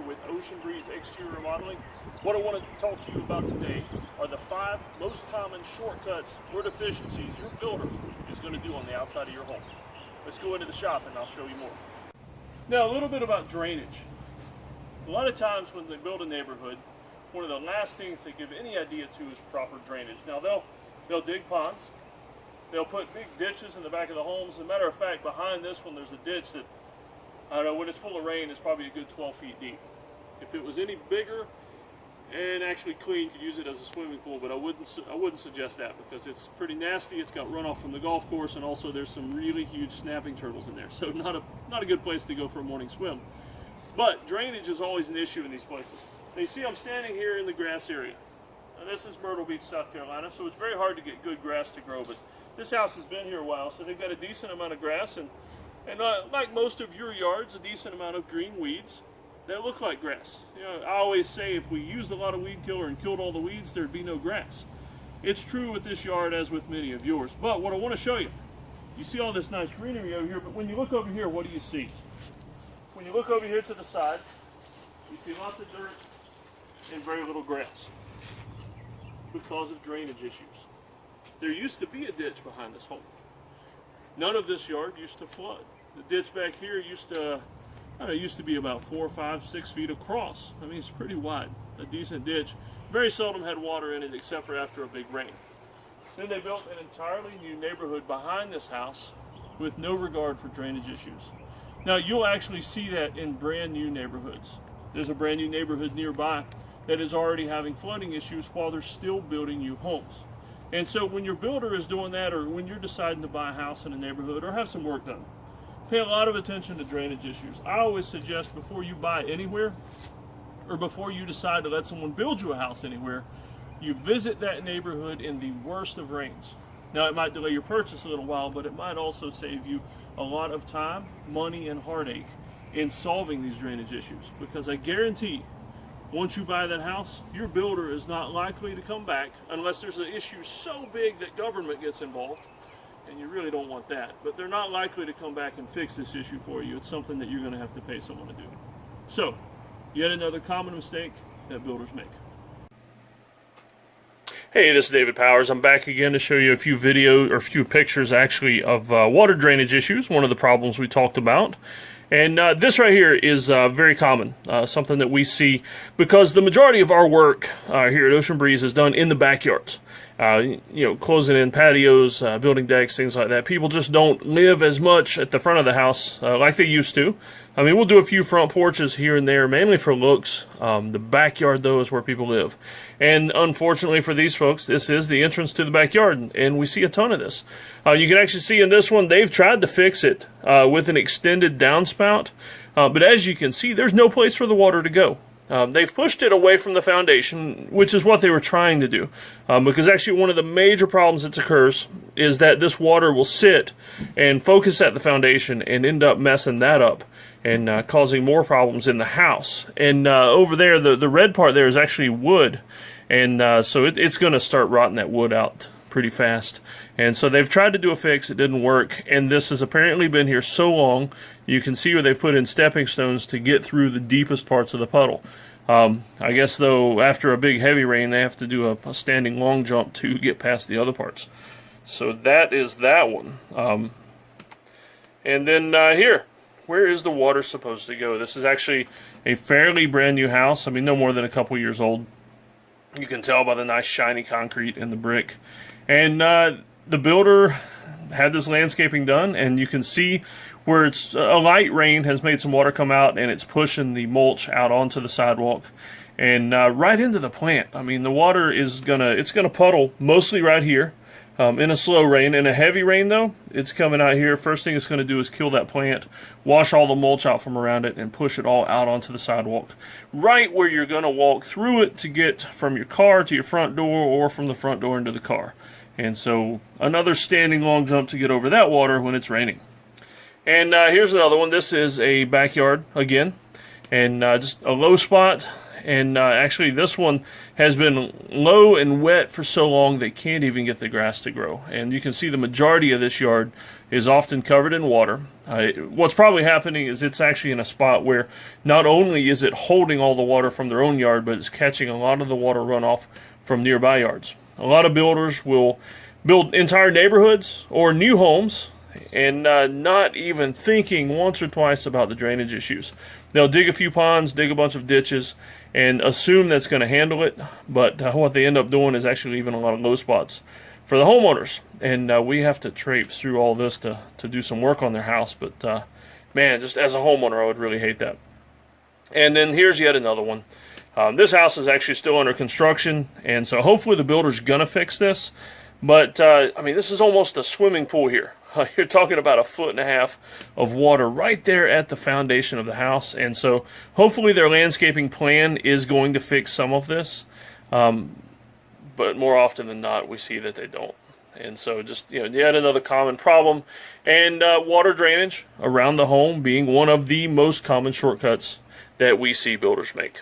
with Ocean Breeze Exterior Remodeling. What I want to talk to you about today are the 5 most common shortcuts or deficiencies your builder is going to do on the outside of your home. Let's go into the shop and I'll show you more. Now, a little bit about drainage. A lot of times when they build a neighborhood, one of the last things they give any idea to is proper drainage. Now, they'll dig ponds. They'll put big ditches in the back of the homes. As a matter of fact, behind this one, there's a ditch that, I don't know, when it's full of rain, it's probably a good 12 feet deep. If it was any bigger and actually clean, you could use it as a swimming pool, but I wouldn't suggest that because it's pretty nasty. It's got runoff from the golf course, and also there's some really huge snapping turtles in there. So not a good place to go for a morning swim. But drainage is always an issue in these places. Now you see I'm standing here in the grass area. Now this is Myrtle Beach, South Carolina, so it's very hard to get good grass to grow, but this house has been here a while, so they've got a decent amount of grass, and like most of your yards, a decent amount of green weeds that look like grass. You know, I always say if we used a lot of weed killer and killed all the weeds, there'd be no grass. It's true with this yard as with many of yours. But what I want to show you, you see all this nice greenery over here, but when you look over here, what do you see? When you look over here to the side, you see lots of dirt and very little grass because of drainage issues. There used to be a ditch behind this home. None of this yard used to flood. The ditch back here used to be about 4, 5, 6 feet across. I mean, it's pretty wide, a decent ditch. Very seldom had water in it except for after a big rain. Then they built an entirely new neighborhood behind this house with no regard for drainage issues. Now, you'll actually see that in brand new neighborhoods. There's a brand new neighborhood nearby that is already having flooding issues while they're still building new homes. And so when your builder is doing that, or when you're deciding to buy a house in a neighborhood or have some work done, pay a lot of attention to drainage issues. I always suggest before you buy anywhere, or before you decide to let someone build you a house anywhere, you visit that neighborhood in the worst of rains. Now, it might delay your purchase a little while, but it might also save you a lot of time, money, and heartache in solving these drainage issues. Because I guarantee, once you buy that house, your builder is not likely to come back unless there's an issue so big that government gets involved, and you really don't want that. But they're not likely to come back and fix this issue for you. It's something that you're going to have to pay someone to do. So, yet another common mistake that builders make. Hey, this is David Powers. I'm back again to show you a few pictures actually of water drainage issues, one of the problems we talked about. And this right here is very common, something that we see because the majority of our work here at Ocean Breeze is done in the backyards. You know, closing in patios, building decks, things like that. People just don't live as much at the front of the house like they used to. I mean, we'll do a few front porches here and there, mainly for looks. The backyard, though, is where people live. And unfortunately for these folks, this is the entrance to the backyard, and we see a ton of this. You can actually see in this one, they've tried to fix it with an extended downspout. But as you can see, there's no place for the water to go. They've pushed it away from the foundation, which is what they were trying to do. Because actually one of the major problems that occurs is that this water will sit and focus at the foundation and end up messing that up and causing more problems in the house. And over there, the red part there is actually wood. And so it's going to start rotting that wood out pretty fast. And so they've tried to do a fix, it didn't work, and this has apparently been here so long, you can see where they've put in stepping stones to get through the deepest parts of the puddle. I guess, though, after a big heavy rain, they have to do a standing long jump to get past the other parts. So that is that one. And then here, where is the water supposed to go? This is actually a fairly brand new house. I mean, no more than a couple years old. You can tell by the nice shiny concrete and the brick. And the builder had this landscaping done, and you can see where it's a light rain has made some water come out, and it's pushing the mulch out onto the sidewalk and right into the plant. I mean, the water is gonna puddle mostly right here in a slow rain. In a heavy rain, though, it's coming out here. First thing it's going to do is kill that plant, wash all the mulch out from around it, and push it all out onto the sidewalk, right where you're going to walk through it to get from your car to your front door, or from the front door into the car. And so another standing long jump to get over that water when it's raining. And here's another one. This is a backyard again, and just a low spot. And actually this one has been low and wet for so long they can't even get the grass to grow. And you can see the majority of this yard is often covered in water. What's probably happening is it's actually in a spot where not only is it holding all the water from their own yard, but it's catching a lot of the water runoff from nearby yards. A lot of builders will build entire neighborhoods or new homes and not even thinking once or twice about the drainage issues. They'll dig a few ponds, dig a bunch of ditches, and assume that's going to handle it, but what they end up doing is actually leaving a lot of low spots for the homeowners, and we have to traipse through all this to do some work on their house. But man, just as a homeowner, I would really hate that. And then here's yet another one. This house is actually still under construction, and so hopefully the builder's gonna fix this. But I mean, this is almost a swimming pool here. You're talking about 1.5 feet of water right there at the foundation of the house, and so hopefully their landscaping plan is going to fix some of this. But more often than not, we see that they don't. And so just, yet another common problem. And water drainage around the home being one of the most common shortcuts that we see builders make.